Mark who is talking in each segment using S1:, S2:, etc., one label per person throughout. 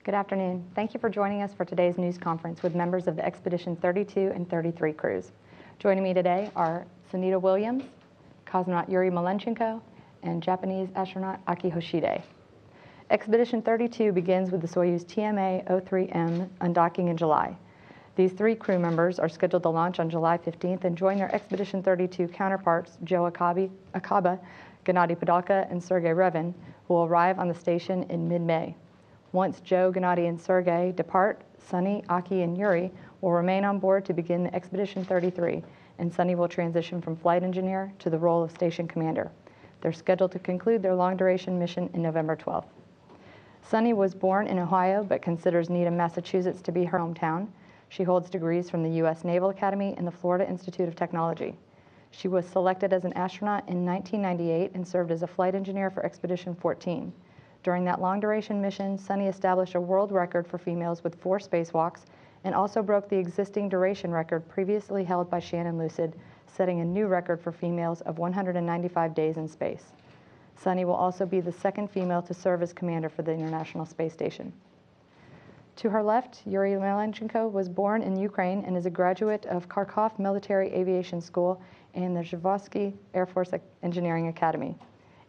S1: Good afternoon. Thank you for joining us for today's news conference with members of the Expedition 32 and 33 crews. Joining me today are Sunita Williams, Cosmonaut Yuri Malenchenko, and Japanese astronaut Akihiko Hoshide. Expedition 32 begins with the Soyuz TMA-05M undocking in July. These three crew members are scheduled to launch on July 15th and join their Expedition 32 counterparts, Joe Akaba, Gennady Padalka, and Sergei Revin, who will arrive on the station in mid-May. Once Joe, Gennady, and Sergei depart, Sunny, Aki, and Yuri will remain on board to begin the Expedition 33, and Sunny will transition from flight engineer to the role of station commander. They're scheduled to conclude their long-duration mission in November 12th. Sunny was born in Ohio but considers Needham, Massachusetts to be her hometown. She holds degrees from the U.S. Naval Academy and the Florida Institute of Technology. She was selected as an astronaut in 1998 and served as a flight engineer for Expedition 14. During that long-duration mission, Sunny established a world record for females with 4 spacewalks and also broke the existing duration record previously held by Shannon Lucid, setting a new record for females of 195 days in space. Sunny will also be the second female to serve as commander for the International Space Station. To her left, Yuri Malenchenko was born in Ukraine and is a graduate of Kharkov Military Aviation School and the Zhivovsky Air Force Engineering Academy.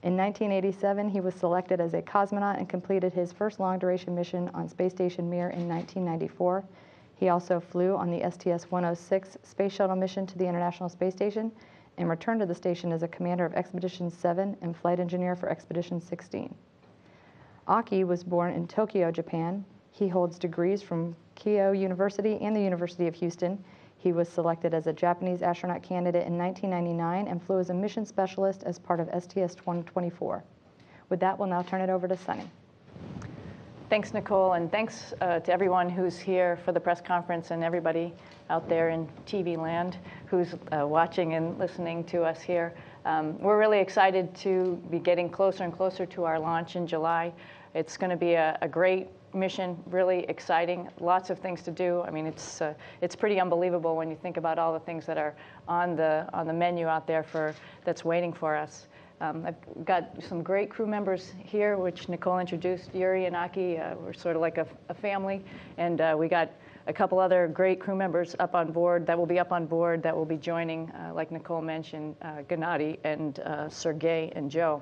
S1: In 1987, he was selected as a cosmonaut and completed his first long-duration mission on Space Station Mir in 1994. He also flew on the STS-106 space shuttle mission to the International Space Station and returned to the station as a commander of Expedition 7 and flight engineer for Expedition 16. Aki was born in Tokyo, Japan. He holds degrees from Keio University and the University of Houston. He was selected as a Japanese astronaut candidate in 1999 and flew as a mission specialist as part of STS-124. With that, we'll now turn it over to Sunny.
S2: Thanks, Nicole, and thanks to everyone who's here for the press conference and everybody out there in TV land who's watching and listening to us here. We're really excited to be getting closer and closer to our launch in July. It's going to be a great mission, really exciting, lots of things to do. I mean, it's pretty unbelievable when you think about all the things that are on the menu out there that's waiting for us. I've got some great crew members here, which Nicole introduced. Yuri and Aki, we're sort of like a family, and we got a couple other great crew members up on board that will be joining, like Nicole mentioned, Gennady and Sergei and Joe.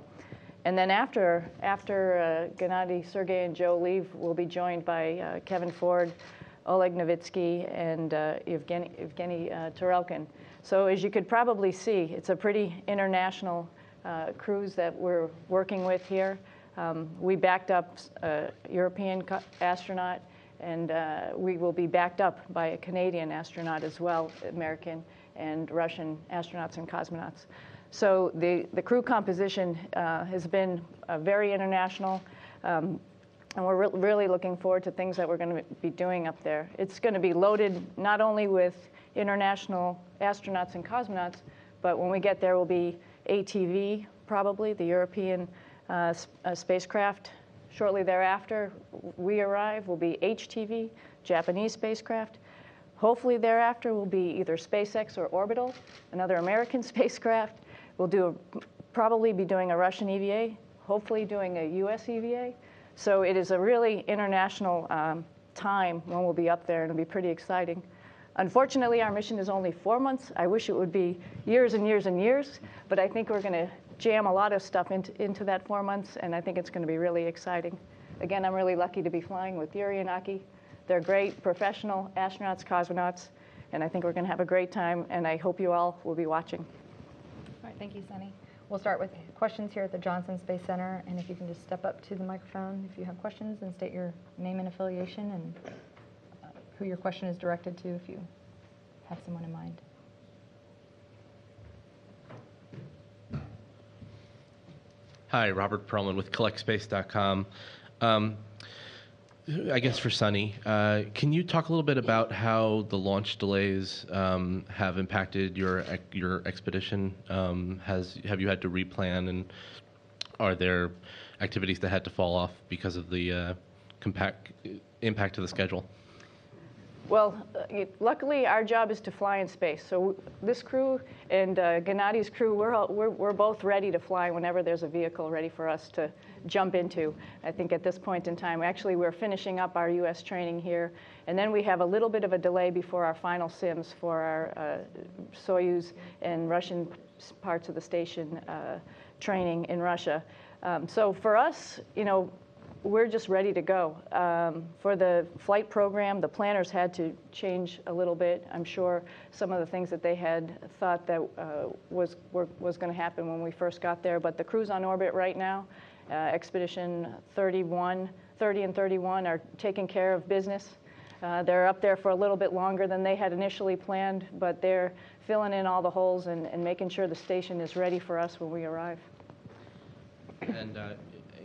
S2: And then after Gennady, Sergei, and Joe leave, we'll be joined by Kevin Ford, Oleg Novitsky, and Evgeny Tarelkin. So as you could probably see, it's a pretty international crews that we're working with here. We backed up a European astronaut, and we will be backed up by a Canadian astronaut as well, American and Russian astronauts and cosmonauts. So the crew composition has been very international, and we're really looking forward to things that we're going to be doing up there. It's going to be loaded not only with international astronauts and cosmonauts, but when we get there will be ATV, probably, the European spacecraft. Shortly thereafter, we arrive, will be HTV, Japanese spacecraft. Hopefully thereafter will be either SpaceX or Orbital, another American spacecraft. We'll probably be doing a Russian EVA, hopefully doing a US EVA. So it is a really international time when we'll be up there, and it'll be pretty exciting. Unfortunately, our mission is only 4 months. I wish it would be years and years and years, but I think we're going to jam a lot of stuff into that 4 months, and I think it's going to be really exciting. Again, I'm really lucky to be flying with Yuri and Aki. They're great professional astronauts, cosmonauts, and I think we're going to have a great time, and I hope you all will be watching.
S1: All right, thank you, Sunny. We'll start with questions here at the Johnson Space Center, and if you can just step up to the microphone if you have questions and state your name and affiliation and who your question is directed to if you have someone in mind.
S3: Hi, Robert Perlman with CollectSpace.com. I guess for Sunny, can you talk a little bit about how the launch delays have impacted your expedition? Have you had to replan, and are there activities that had to fall off because of the impact to the schedule?
S2: Well, luckily our job is to fly in space. So this crew and Gennadi's crew, we're both ready to fly whenever there's a vehicle ready for us to jump into. I think at this point in time, actually we're finishing up our U.S. training here, and then we have a little bit of a delay before our final sims for our Soyuz and Russian parts of the station training in Russia. So for us, we're just ready to go. For the flight program, the planners had to change a little bit. I'm sure some of the things that they had thought that was going to happen when we first got there. But the crews on orbit right now, Expedition 30 and 31, are taking care of business. They're up there for a little bit longer than they had initially planned, but they're filling in all the holes and making sure the station is ready for us when we arrive.
S3: And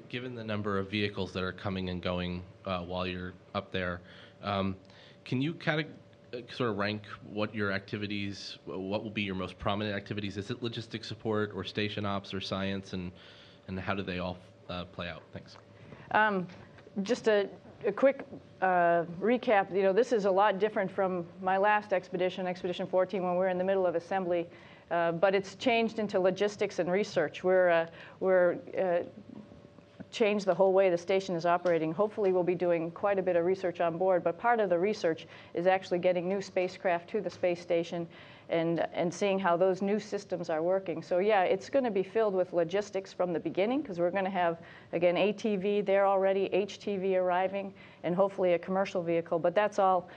S3: given the number of vehicles that are coming and going while you're up there, can you kind of sort of rank what your activities, what will be your most prominent activities? Is it logistics support or station ops or science, and how do they all play out? Thanks.
S2: Just a quick recap. This is a lot different from my last expedition, Expedition 14, when we were in the middle of assembly, but it's changed into logistics and research. We're changed the whole way the station is operating. Hopefully we'll be doing quite a bit of research on board, but part of the research is actually getting new spacecraft to the space station and seeing how those new systems are working. So yeah, it's going to be filled with logistics from the beginning, because we're going to have, again, ATV there already, HTV arriving, and hopefully a commercial vehicle. But that's all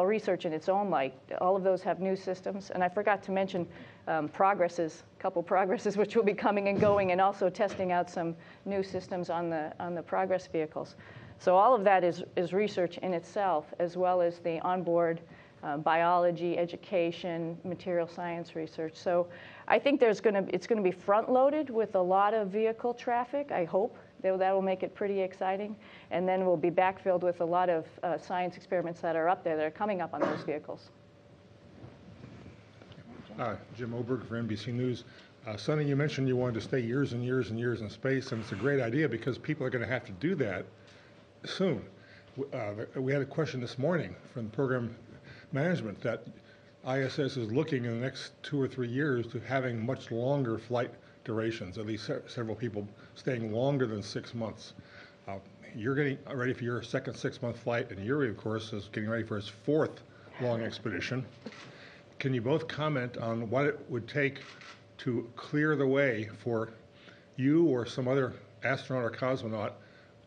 S2: research in its own right. All of those have new systems. And I forgot to mention a couple progresses which will be coming and going, and also testing out some new systems on the Progress vehicles. So all of that is research in itself, as well as the onboard biology, education, material science research. So I think it's going to be front-loaded with a lot of vehicle traffic, I hope. That will make it pretty exciting. And then we'll be backfilled with a lot of science experiments that are up there that are coming up on those vehicles.
S4: Jim Oberg for NBC News. Sonny, you mentioned you wanted to stay years and years and years in space, and it's a great idea because people are going to have to do that soon. We had a question this morning from the program management that ISS is looking in the next 2 or 3 years to having much longer flight durations, at least several people staying longer than 6 months. You're getting ready for your second 6-month flight, and Yuri, of course, is getting ready for his 4th long expedition. Can you both comment on what it would take to clear the way for you or some other astronaut or cosmonaut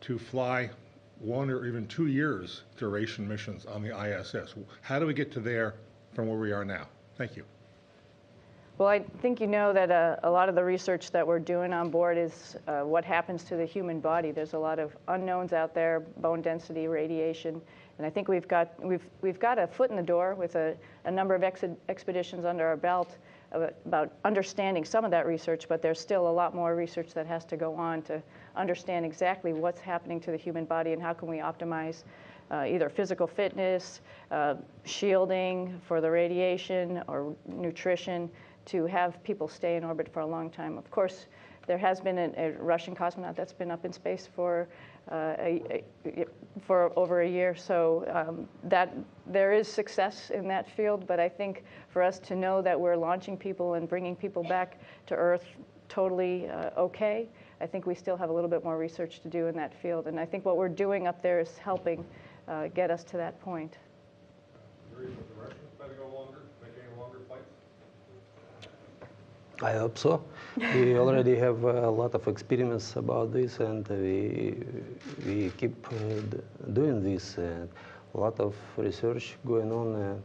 S4: to fly 1 or even 2 years duration missions on the ISS? How do we get to there from where we are now? Thank you.
S2: Well, I think you know that a lot of the research that we're doing on board is what happens to the human body. There's a lot of unknowns out there, bone density, radiation, and I think we've got a foot in the door with a number of expeditions under our belt about understanding some of that research, but there's still a lot more research that has to go on to understand exactly what's happening to the human body and how can we optimize either physical fitness, shielding for the radiation, or nutrition to have people stay in orbit for a long time. Of course, there has been a Russian cosmonaut that's been up in space for over a year, so that there is success in that field. But I think for us to know that we're launching people and bringing people back to Earth totally okay, I think we still have a little bit more research to do in that field. And I think what we're doing up there is helping get us to that point.
S4: The Russians better go longer, make any longer flights?
S5: I hope so. We already have a lot of experiments about this, and we keep doing this. A lot of research going on.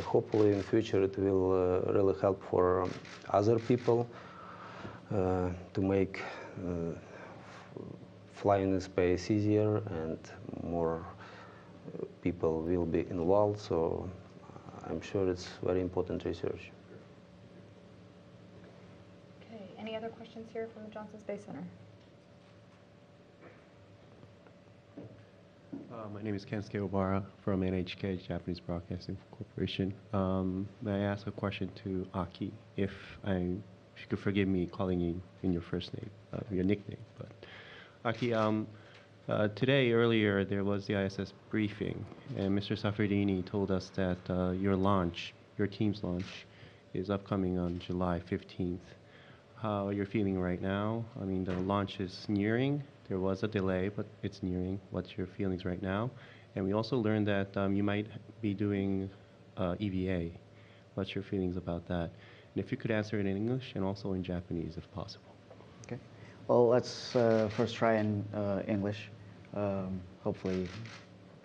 S5: Hopefully, in future, it will really help for other people to make flying in space easier, and more people will be involved. So I'm sure it's very important research.
S1: Any other questions here from the Johnson Space Center?
S6: My name is Kensuke Obara from NHK, Japanese Broadcasting Corporation. May I ask a question to Aki, if you could forgive me calling you in your first name, your nickname. But Aki, Today, earlier, there was the ISS briefing, and Mr. Safardini told us that your team's launch, is upcoming on July 15th. How you're feeling right now? I mean, the launch is nearing. There was a delay, but it's nearing. What's your feelings right now? And we also learned that you might be doing EVA. What's your feelings about that? And if you could answer it in English and also in Japanese, if possible.
S7: Okay. Well, let's first try in English. Hopefully,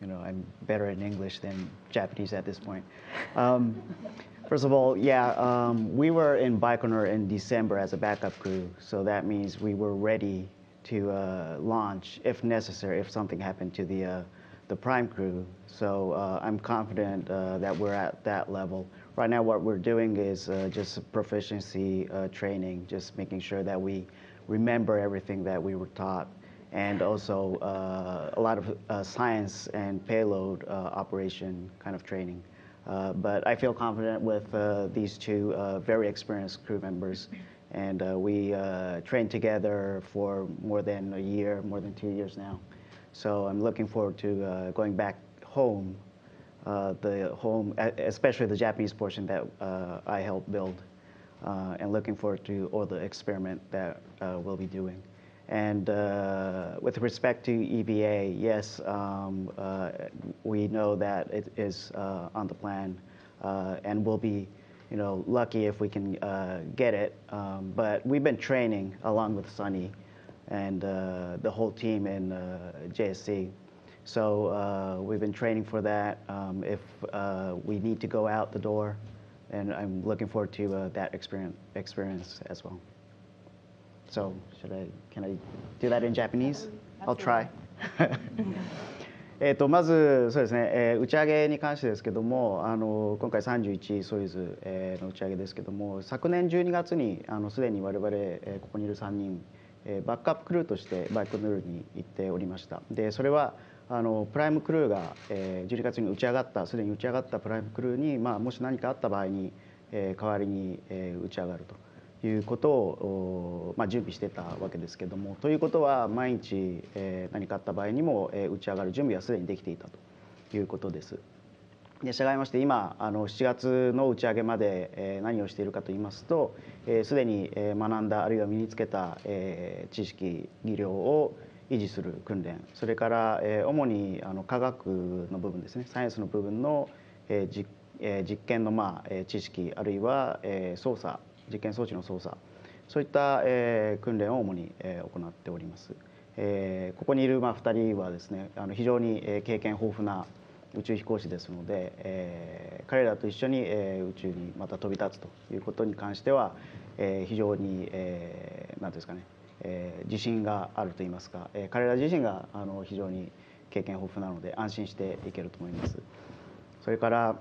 S7: I'm better in English than Japanese at this point. First of all, we were in Baikonur in December as a backup crew, so that means we were ready to launch if necessary, if something happened to the prime crew. So I'm confident that we're at that level. Right now, what we're doing is just proficiency training, just making sure that we remember everything that we were taught, and also a lot of science and payload operation kind of training. But I feel confident with these two very experienced crew members, and we trained together for more than a year, more than 2 years now. So I'm looking forward to going back home, especially the Japanese portion that I helped build, and looking forward to all the experiment that we'll be doing. And with respect to EVA, yes, we know that it is on the plan, and we'll be, lucky if we can get it. But we've been training along with Sunny and the whole team in JSC. So we've been training for that. If we need to go out the door, and I'm looking forward to that experience as well. So can I do that in Japanese? I'll try. まずそうですね、打ち上げに関してですけども、今回31ソユーズの打ち上げですけども、昨年12月にすでに我々ここにいる3人バックアップクルーとしてバイコヌールに行っておりました。でそれはプライムクルーが12月にすでに打ち上がったプライムクルーに、もし何かあった場合に代わりに打ち上がるということを、準備してたわけですけども、ということは毎日何かあった場合にも打ち上がる準備はすでにできていたということです。で従いまして今7月の打ち上げまで何をしているかといいますと、すでに学んだあるいは身につけた知識技量を維持する訓練、それから主に科学の部分ですね、サイエンスの部分の実験の知識、あるいは操作、実験装置の操作、そういった訓練を主に行っております。ここにいる2人はですね、非常に経験豊富な宇宙飛行士ですので、彼らと一緒に宇宙にまた飛び立つということに関しては非常に何ですかね、自信があるといいますか、彼ら自身が非常に経験豊富なので安心していけると思います。それから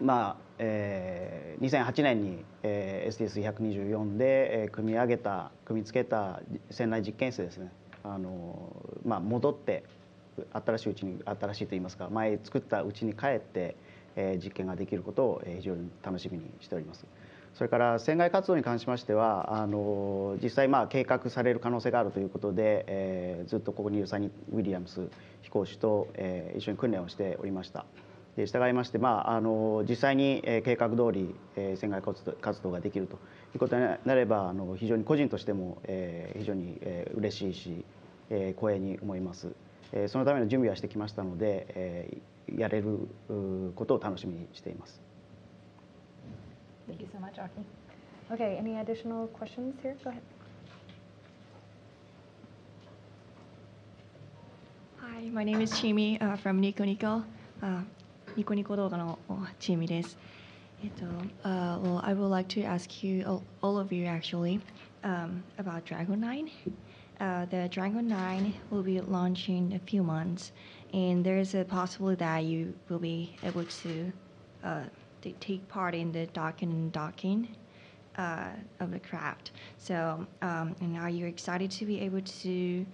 S7: 2008年に STS-124 で組み付けた船内実験室ですね、戻って新しいといいますか、前作ったうちに帰って実験ができることを非常に楽しみにしております。それから船外活動に関しましては実際計画される可能性があるということで、ずっとここにいるサニー・ウィリアムス飛行士と一緒に訓練をしておりました。で従いまして、実際に計画通り船外活動ができるということになれば非常に個人としても非常に嬉しいし光栄に思います。そのための準備はしてきましたので、やれることを楽しみにしています。
S1: Thank you so much, Aki. Okay, any additional questions here? Go ahead.
S8: Hi, my name is Chimi from Nico Nico. Nico Nico 動画のチーミです。Well, I would like to ask you, all of you actually, about Dragon 9. The Dragon 9 will be launching in a few months, and there's a possibility that you will be able to take part in the docking of the craft. So, and are you excited to be able to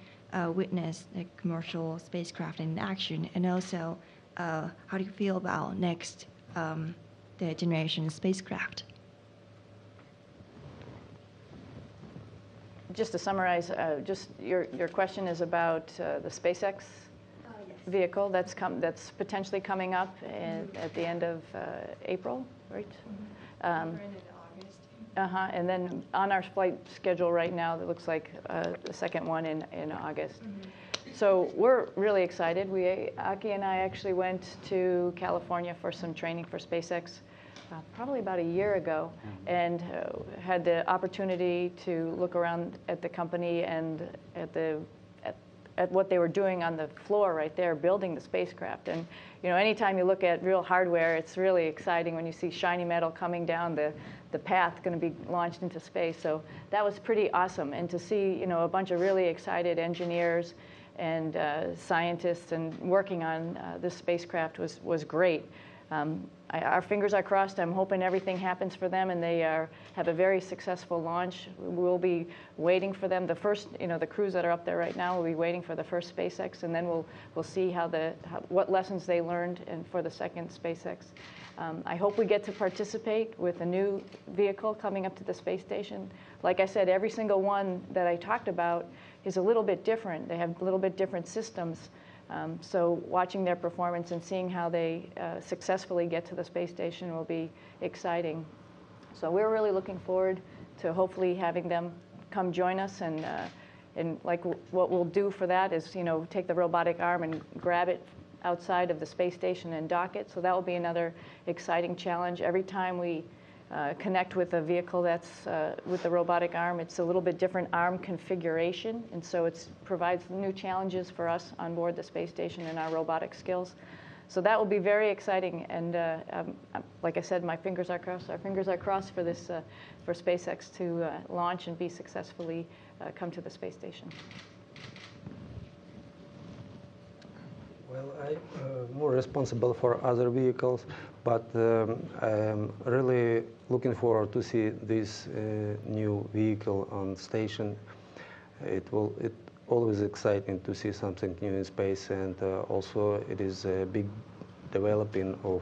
S8: witness the commercial spacecraft in action? And also, how do you feel about next the generation spacecraft?
S2: just to summarize, just your question is about the SpaceX vehicle that's potentially coming up at the end of April, right? And then on our flight schedule right now, it looks like the second one in August. So we're really excited. Aki and I actually went to California for some training for SpaceX probably about a year ago, and had the opportunity to look around at the company and at what they were doing on the floor right there, building the spacecraft. And anytime you look at real hardware, it's really exciting when you see shiny metal coming down the path going to be launched into space. So that was pretty awesome. And to see a bunch of really excited engineers and scientists and working on this spacecraft was great. Our fingers are crossed. I'm hoping everything happens for them and they have a very successful launch. We'll be waiting for them. The first, the crews that are up there right now will be waiting for the first SpaceX, and then we'll see what lessons they learned and for the second SpaceX. I hope we get to participate with a new vehicle coming up to the space station. Like I said, every single one that I talked about is a little bit different. They have a little bit different systems. So watching their performance and seeing how they successfully get to the space station will be exciting. So we're really looking forward to hopefully having them come join us. And like what we'll do for that is, take the robotic arm and grab it outside of the space station and dock it. So that will be another exciting challenge. Every time we connect with a vehicle that's with the robotic arm, it's a little bit different arm configuration, and so it provides new challenges for us on board the space station and our robotic skills. So that will be very exciting, and like I said, my fingers are crossed. Our fingers are crossed for this for SpaceX to launch and be successfully come to the space station.
S5: Well, I'm more responsible for other vehicles, but I'm really looking forward to see this new vehicle on station. It's always exciting to see something new in space, and also it is a big developing of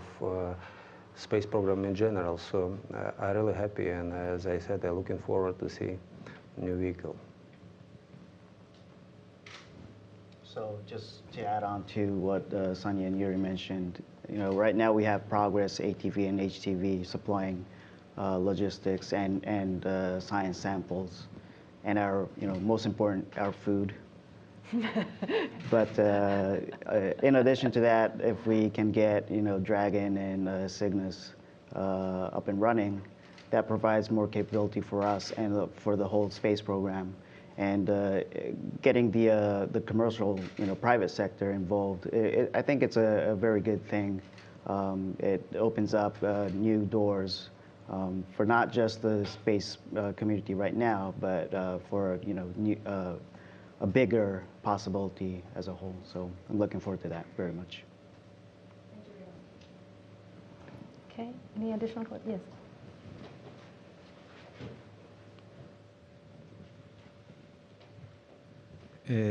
S5: space program in general. So I'm really happy, and as I said, I'm looking forward to see new vehicle.
S7: So just to add on to what Sonia and Yuri mentioned, right now we have Progress, ATV, and HTV supplying logistics and science samples, and our, most important, our food. But in addition to that, if we can get, Dragon and Cygnus up and running, that provides more capability for us and for the whole space program. And getting the commercial, private sector involved, I think it's a very good thing. It opens up new doors for not just the space community right now, but for a bigger possibility as a whole. So I'm looking forward to that very much.
S1: Okay. Any additional questions? Yes.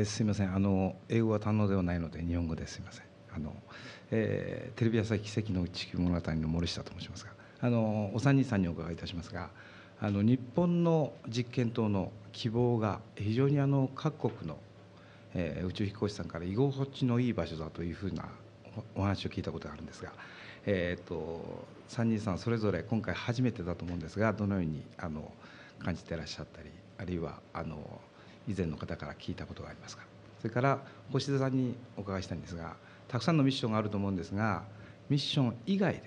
S9: すみません、英語は堪能ではないので日本語ですみません。テレビ朝日奇跡の地球物語の森下と申しますが、お三人さんにお伺いいたしますが、日本の実験棟の希望が非常に各国の、宇宙飛行士さんから居心地のいい場所だというふうなお話を聞いたことがあるんですが、三人さんそれぞれ今回初めてだと思うんですが、どのように感じていらっしゃったり、あるいは以前の方から聞いたことがありますか。それから星出さんにお伺いしたいんですが、たくさんのミッションがあると思うんですが、ミッション以外で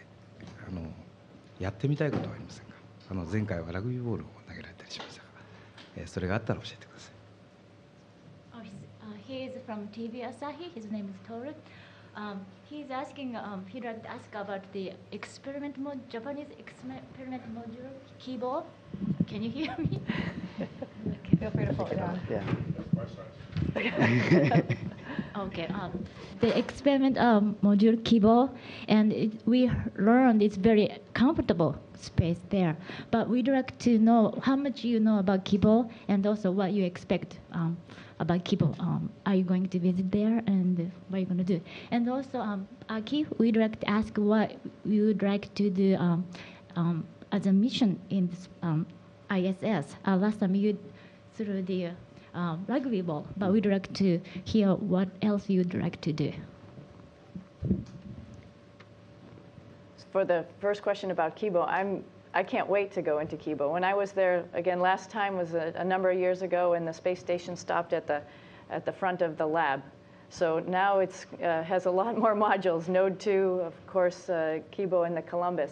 S9: やってみたいことはありませんか。前回はラグビーボールを投げられたりしましたが、それがあったら教えてください。
S10: He is from TV Asahi. His name is Toru. He's asking. He'd like to ask about the Japanese experiment module Kibo. Can you hear me?
S1: Feel free to pull it down.
S7: Yeah.
S10: Okay. The experiment module Kibo, and we learned it's very comfortable space there. But we'd like to know how much you know about Kibo, and also what you expect about Kibo. Are you going to visit there, and what are you going to do? And also, Aki, we'd like to ask what you would like to do as a mission in this ISS. Last time you through the rugby ball, but we'd like to hear what else you'd like to do.
S2: For the first question about Kibo, I can't wait to go into Kibo. When I was there, again, last time was a number of years ago, and the space station stopped at the front of the lab. So now it's has a lot more modules, Node 2, of course, Kibo and the Columbus.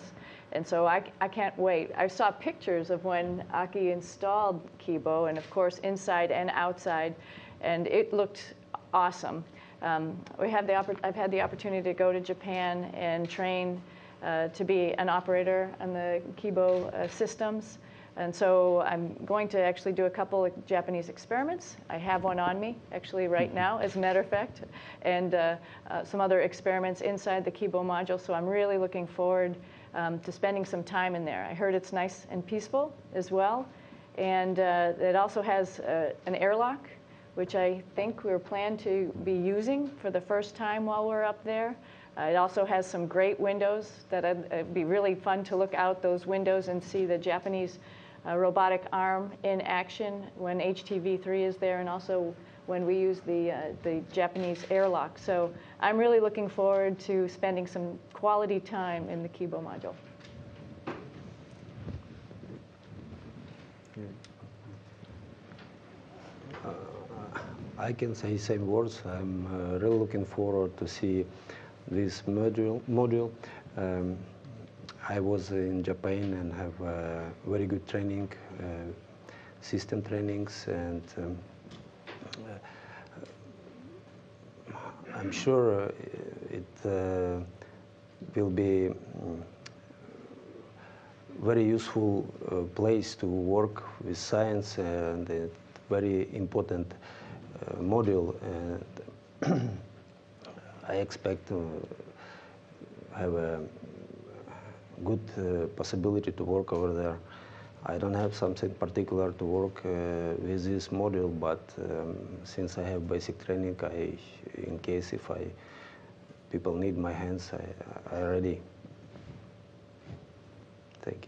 S2: And so I can't wait. I saw pictures of when Aki installed Kibo, and of course inside and outside, and it looked awesome. I've had the opportunity to go to Japan and train to be an operator on the Kibo systems. And so I'm going to actually do a couple of Japanese experiments. I have one on me, actually, right now, as a matter of fact, and some other experiments inside the Kibo module. So I'm really looking forward to spending some time in there. I heard it's nice and peaceful as well. And it also has an airlock, which I think we're planned to be using for the first time while we're up there. It also has some great windows that it'd be really fun to look out those windows and see the Japanese robotic arm in action when HTV-3 is there, and also when we use the Japanese airlock. So I'm really looking forward to spending some quality time in the Kibo module.
S5: I can say same words. I'm really looking forward to see this module. I was in Japan and have very good training, system trainings, and I'm sure it will be very useful place to work with science, and a very important module. And I expect to have a good possibility to work over there. I don't have something particular to work with this module, but since I have basic training, in case if people need my hands, I'm ready. Thank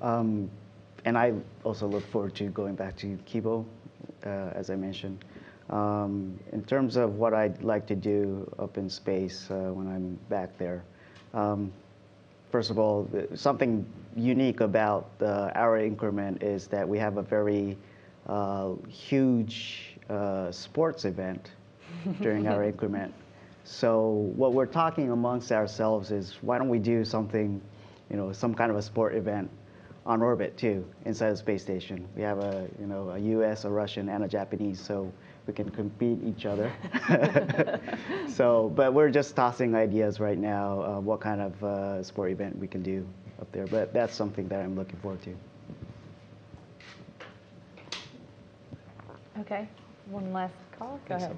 S5: you.
S7: And I also look forward to going back to Kibo, as I mentioned. In terms of what I'd like to do up in space when I'm back there, first of all, something unique about our increment is that we have a very huge sports event during our increment. So what we're talking amongst ourselves is, why don't we do something, some kind of a sport event on orbit too, inside the space station. We have a US, a Russian, and a Japanese, so we can compete each other. But we're just tossing ideas right now, what kind of sport event we can do up there. But that's something that I'm looking forward to.
S1: Okay, one last call. Go ahead.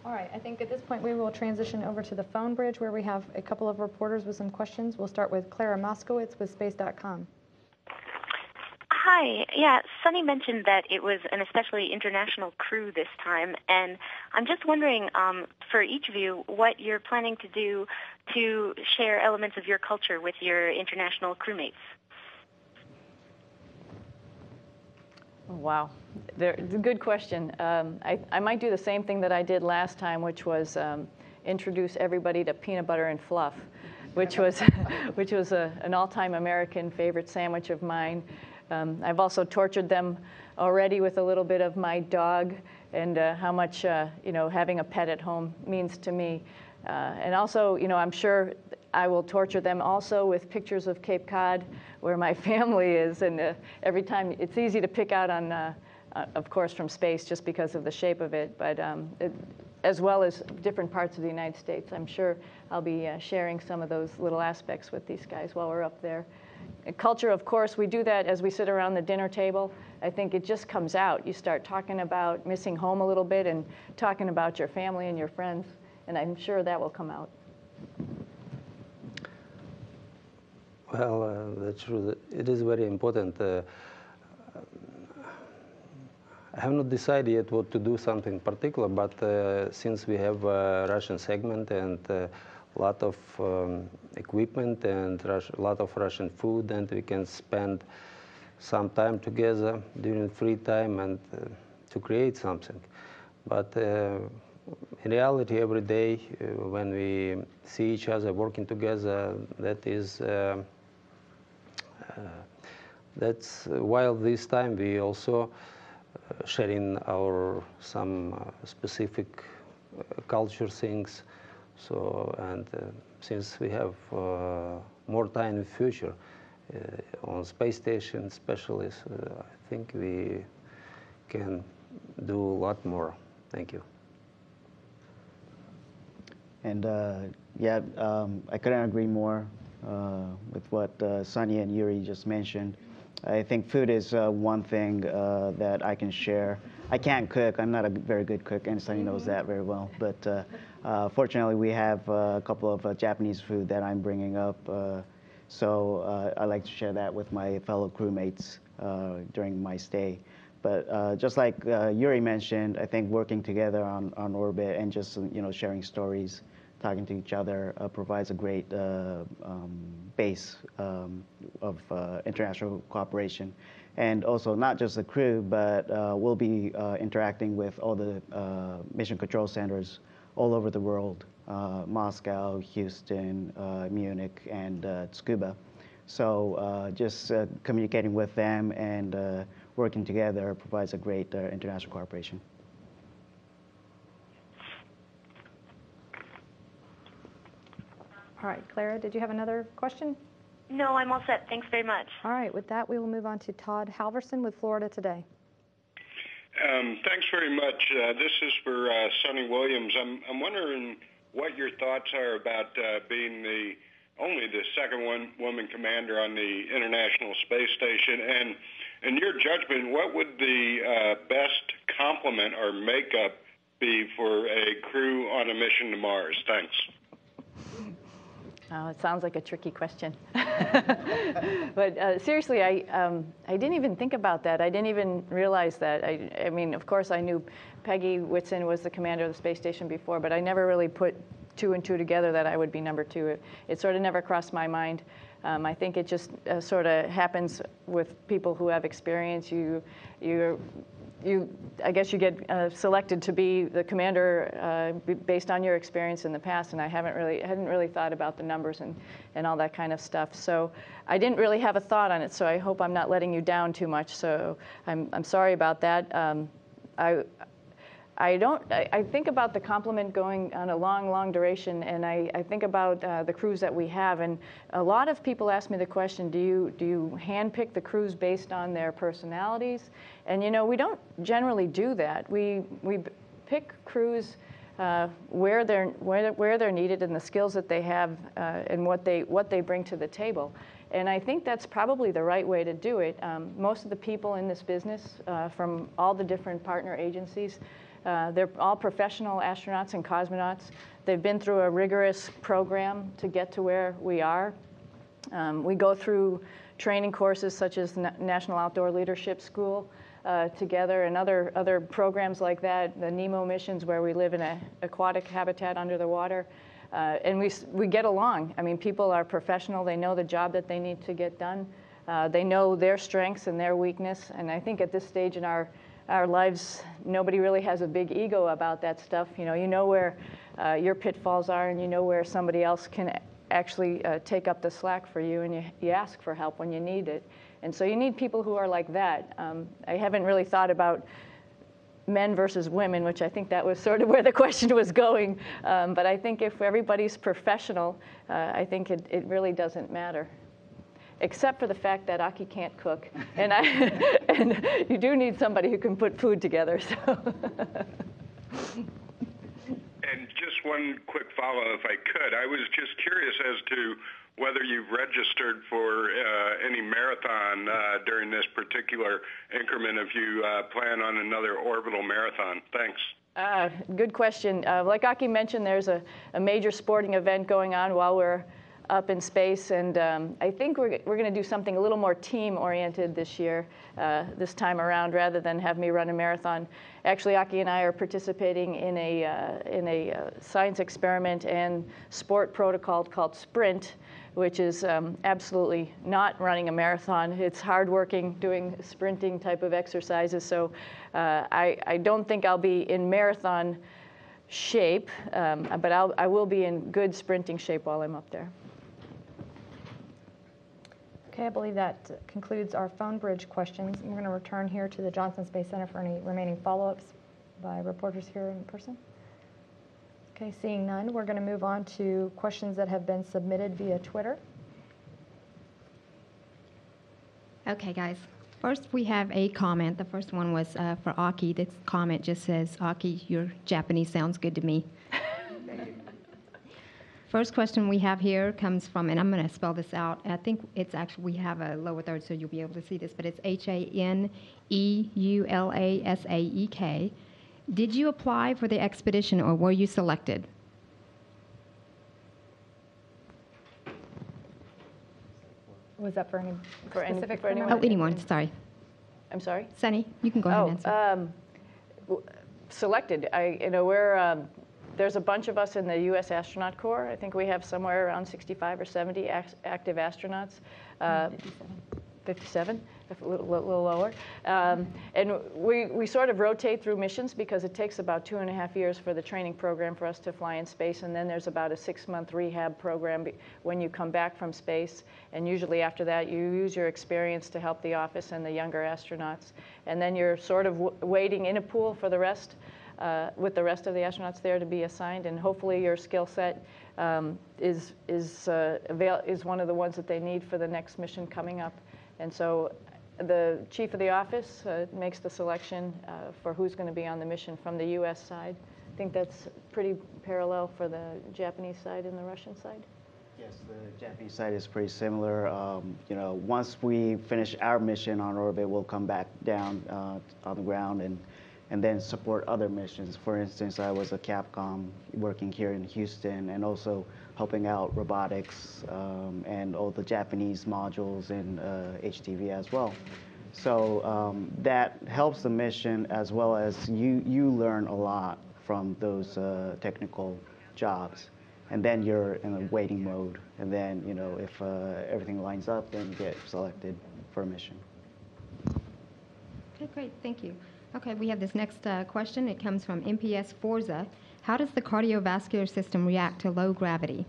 S1: All right, I think at this point we will transition over to the phone bridge where we have a couple of reporters with some questions. We'll start with Clara Moskowitz with Space.com.
S11: Hi. Yeah, Sunny mentioned that it was an especially international crew this time, and I'm just wondering, for each of you, what you're planning to do to share elements of your culture with your international crewmates.
S2: Wow, good question. I might do the same thing that I did last time, which was introduce everybody to peanut butter and fluff, which was an all-time American favorite sandwich of mine. I've also tortured them already with a little bit of my dog and how much having a pet at home means to me. And also, I'm sure I will torture them also with pictures of Cape Cod, where my family is, and every time it's easy to pick out on, of course, from space just because of the shape of it, but as well as different parts of the United States. I'm sure I'll be sharing some of those little aspects with these guys while we're up there. Culture, of course, we do that as we sit around the dinner table. I think it just comes out. You start talking about missing home a little bit and talking about your family and your friends, and I'm sure that will come out.
S5: Well, that's true. It is very important. I have not decided yet what to do something particular, but since we have a Russian segment and a lot of equipment and a lot of Russian food, and we can spend some time together during free time and to create something. But in reality, every day when we see each other working together, that's while this time we also sharing our some specific culture things. So and since we have more time in the future on space station, especially, I think we can do a lot more. Thank you.
S7: And yeah, I couldn't agree more with what Sunny and Yuri just mentioned. I think food is one thing that I can share. I can't cook. I'm not a very good cook, and Sunny knows that very well. But fortunately, we have a couple of Japanese food that I'm bringing up. So I like to share that with my fellow crewmates during my stay. But just like Yuri mentioned, I think working together on orbit and just sharing stories, talking to each other provides a great base of international cooperation. And also not just the crew, but we'll be interacting with all the mission control centers all over the world, Moscow, Houston, Munich, and Tsukuba. So just communicating with them and working together provides a great international cooperation.
S1: All right, Clara, did you have another question?
S11: No, I'm all set. Thanks very much.
S1: All right, with that, we will move on to Todd Halverson with Florida Today.
S12: Thanks very much. This is for Sunny Williams. I'm wondering what your thoughts are about being only the second woman commander on the International Space Station. And in your judgment, what would the best complement or makeup be for a crew on a mission to Mars? Thanks.
S2: Oh, it sounds like a tricky question. But seriously, I didn't even think about that. I didn't even realize that. I mean, of course, I knew Peggy Whitson was the commander of the space station before, but I never really put two and two together that I would be number two. It sort of never crossed my mind. I think it just sort of happens with people who have experience. I guess you get selected to be the commander based on your experience in the past, and I hadn't really thought about the numbers and all that kind of stuff. So I didn't really have a thought on it. So I hope I'm not letting you down too much. So I'm sorry about that. I think about the complement going on a long duration, and I think about the crews that we have. And a lot of people ask me the question, do you handpick the crews based on their personalities? And we don't generally do that. We pick crews where they're needed and the skills that they have and what they bring to the table. And I think that's probably the right way to do it. Most of the people in this business from all the different partner agencies, they're all professional astronauts and cosmonauts. They've been through a rigorous program to get to where we are. We go through training courses such as the National Outdoor Leadership School together, and other programs like that, the NEMO missions where we live in an aquatic habitat under the water. And we get along. I mean, people are professional. They know the job that they need to get done. They know their strengths and their weakness. And I think at this stage in our lives, nobody really has a big ego about that stuff. You know where your pitfalls are, and you know where somebody else can actually take up the slack for you, and you ask for help when you need it. And so you need people who are like that. I haven't really thought about men versus women, which I think that was sort of where the question was going. But I think if everybody's professional, I think it really doesn't matter. Except for the fact that Aki can't cook, and you do need somebody who can put food together. So.
S12: And just one quick follow-up, if I could. I was just curious as to whether you've registered for any marathon during this particular increment, if you plan on another orbital marathon. Thanks.
S2: Good question. Like Aki mentioned, there's a major sporting event going on while we're up in space, and I think we're going to do something a little more team-oriented this year, this time around, rather than have me run a marathon. Actually, Aki and I are participating in a science experiment and sport protocol called Sprint, which is absolutely not running a marathon. It's hard-working, doing sprinting type of exercises. So I don't think I'll be in marathon shape, but I will be in good sprinting shape while I'm up there.
S1: Okay, I believe that concludes our phone bridge questions. We're going to return here to the Johnson Space Center for any remaining follow-ups by reporters here in person. Okay, seeing none, we're going to move on to questions that have been submitted via Twitter.
S13: Okay, guys. First, we have a comment. The first one was for Aki. This comment just says, Aki, your Japanese sounds good to me. First question we have here comes from, and I'm going to spell this out. I think it's actually, we have a lower third, so you'll be able to see this, but it's Haneulasek. Did you apply for the expedition, or were you selected?
S1: Was that for any specific?
S2: For anyone?
S13: Oh, anyone, sorry.
S2: I'm sorry?
S13: Sunny, you can go ahead and answer.
S2: Selected. There's a bunch of us in the U.S. Astronaut Corps. I think we have somewhere around 65 or 70 active astronauts. 57, a little lower. And we sort of rotate through missions because it takes about 2.5 years for the training program for us to fly in space, and then there's about a 6-month rehab program when you come back from space. And usually after that, you use your experience to help the office and the younger astronauts. And then you're sort of waiting in a pool for the rest, with the rest of the astronauts there to be assigned, and hopefully your skill set is one of the ones that they need for the next mission coming up. And so the chief of the office makes the selection for who's going to be on the mission from the U.S. side. I think that's pretty parallel for the Japanese side and the Russian side.
S7: Yes, the Japanese side is pretty similar. Once we finish our mission on orbit, we'll come back down on the ground and then support other missions. For instance, I was a Capcom working here in Houston and also helping out robotics and all the Japanese modules in HTV as well. So that helps the mission, as well as you learn a lot from those technical jobs. And then you're in a waiting mode. And then, if everything lines up, then you get selected for a mission.
S13: Okay, great, thank you. Okay, we have this next question. It comes from MPS Forza. How does the cardiovascular system react to low gravity?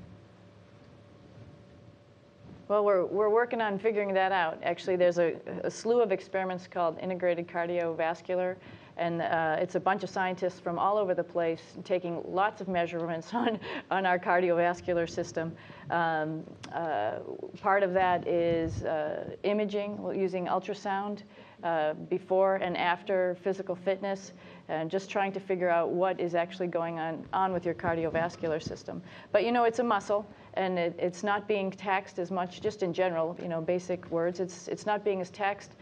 S2: Well, we're working on figuring that out. Actually, there's a slew of experiments called Integrated Cardiovascular, and it's a bunch of scientists from all over the place taking lots of measurements on our cardiovascular system. Part of that is imaging, using ultrasound before and after physical fitness, and just trying to figure out what is actually going on with your cardiovascular system. But it's a muscle, and it's not being taxed as much, just in general, basic words. It's not being as taxed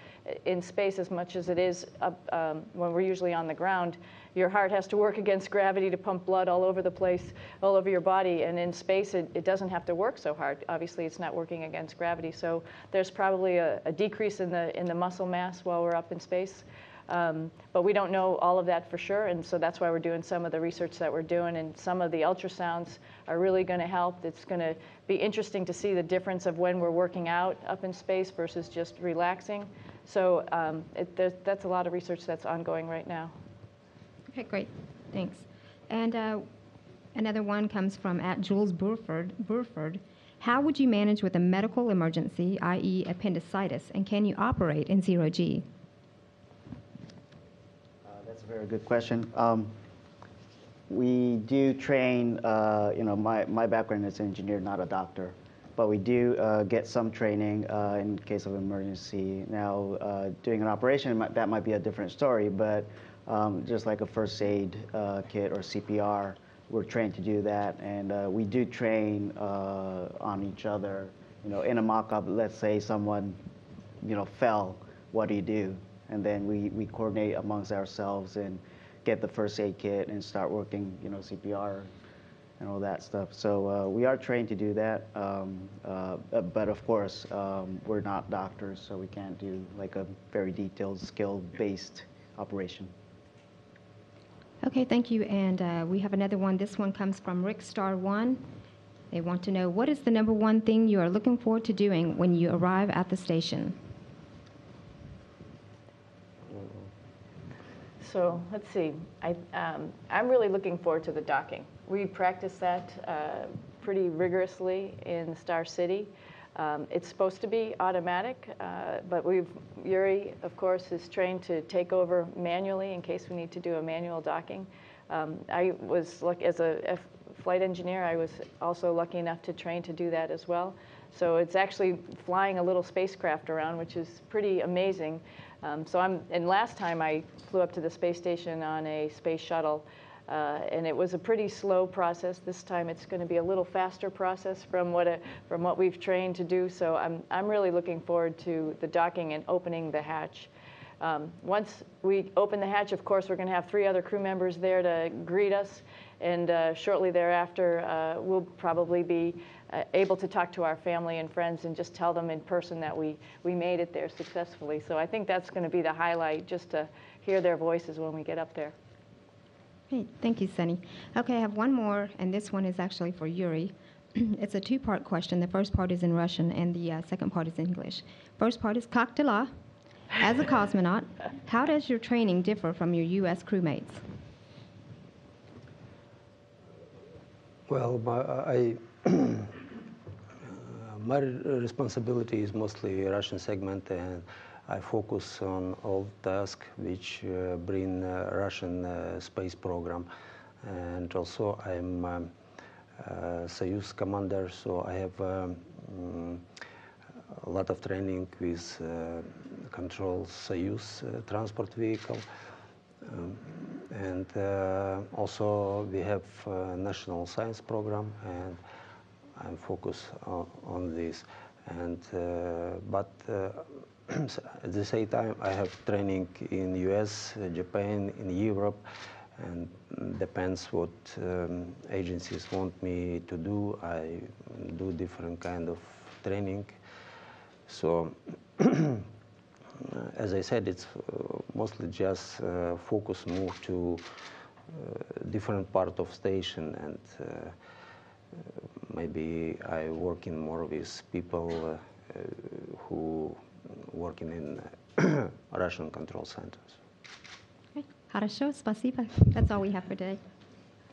S2: in space as much as it is up when we're usually on the ground. Your heart has to work against gravity to pump blood all over the place, all over your body. And in space, it doesn't have to work so hard. Obviously, it's not working against gravity. So there's probably a decrease in the muscle mass while we're up in space. But we don't know all of that for sure, and so that's why we're doing some of the research that we're doing, and some of the ultrasounds are really going to help. It's going to be interesting to see the difference of when we're working out up in space versus just relaxing. So that's a lot of research that's ongoing right now.
S13: Okay, great, thanks. And another one comes from @Jules Burford. How would you manage with a medical emergency, i.e. appendicitis, and can you operate in zero-G?
S7: That's a very good question. We do train, my background is engineer, not a doctor, but we do get some training in case of emergency. Now, doing an operation, that might be a different story, but just like a first aid kit or CPR, we're trained to do that, and we do train on each other. In a mock-up, let's say someone, fell, what do you do? And then we coordinate amongst ourselves and get the first aid kit and start working, CPR. and all that stuff. So we are trained to do that, but of course, we're not doctors, so we can't do like a very detailed skill-based operation.
S13: Okay, thank you. And we have another one. This one comes from Rick Star 1. They want to know, what is the number one thing you are looking forward to doing when you arrive at the station?
S2: So let's see. I'm really looking forward to the docking. We practice that pretty rigorously in Star City. It's supposed to be automatic, but Yuri, of course, is trained to take over manually in case we need to do a manual docking. I was, as a flight engineer, I was also lucky enough to train to do that as well. So it's actually flying a little spacecraft around, which is pretty amazing. And last time I flew up to the space station on a space shuttle, and it was a pretty slow process. This time it's going to be a little faster process from what we've trained to do. So I'm really looking forward to the docking and opening the hatch. Once we open the hatch, of course, we're going to have 3 other crew members there to greet us, and shortly thereafter, we'll probably be able to talk to our family and friends and just tell them in person that we made it there successfully. So I think that's going to be the highlight, just to hear their voices when we get up there.
S13: Hey, thank you, Sunny. Okay, I have one more, and this one is actually for Yuri. It's a 2-part question. The first part is in Russian, and the second part is English. First part is, как дела? As a cosmonaut, how does your training differ from your U.S. crewmates?
S5: Well, my responsibility is mostly Russian segment, and I focus on all tasks which bring Russian space program. And also I'm Soyuz commander, so I have a lot of training with control Soyuz transport vehicle. And also we have a national science program, and I'm focused on this. And but at the same time, I have training in US, Japan, in Europe, and depends what agencies want me to do. I do different kind of training. So, as I said, it's mostly just focus move to different part of station, and maybe I working more with people who working in Russian control centers.
S13: Okay. Хорошо, спасибо. That's all we have for today.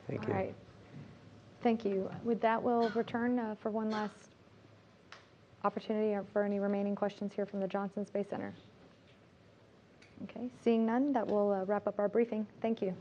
S5: Thank you.
S1: All right. Thank you. With that, we'll return for one last opportunity for any remaining questions here from the Johnson Space Center. Okay, seeing none, that will wrap up our briefing. Thank you.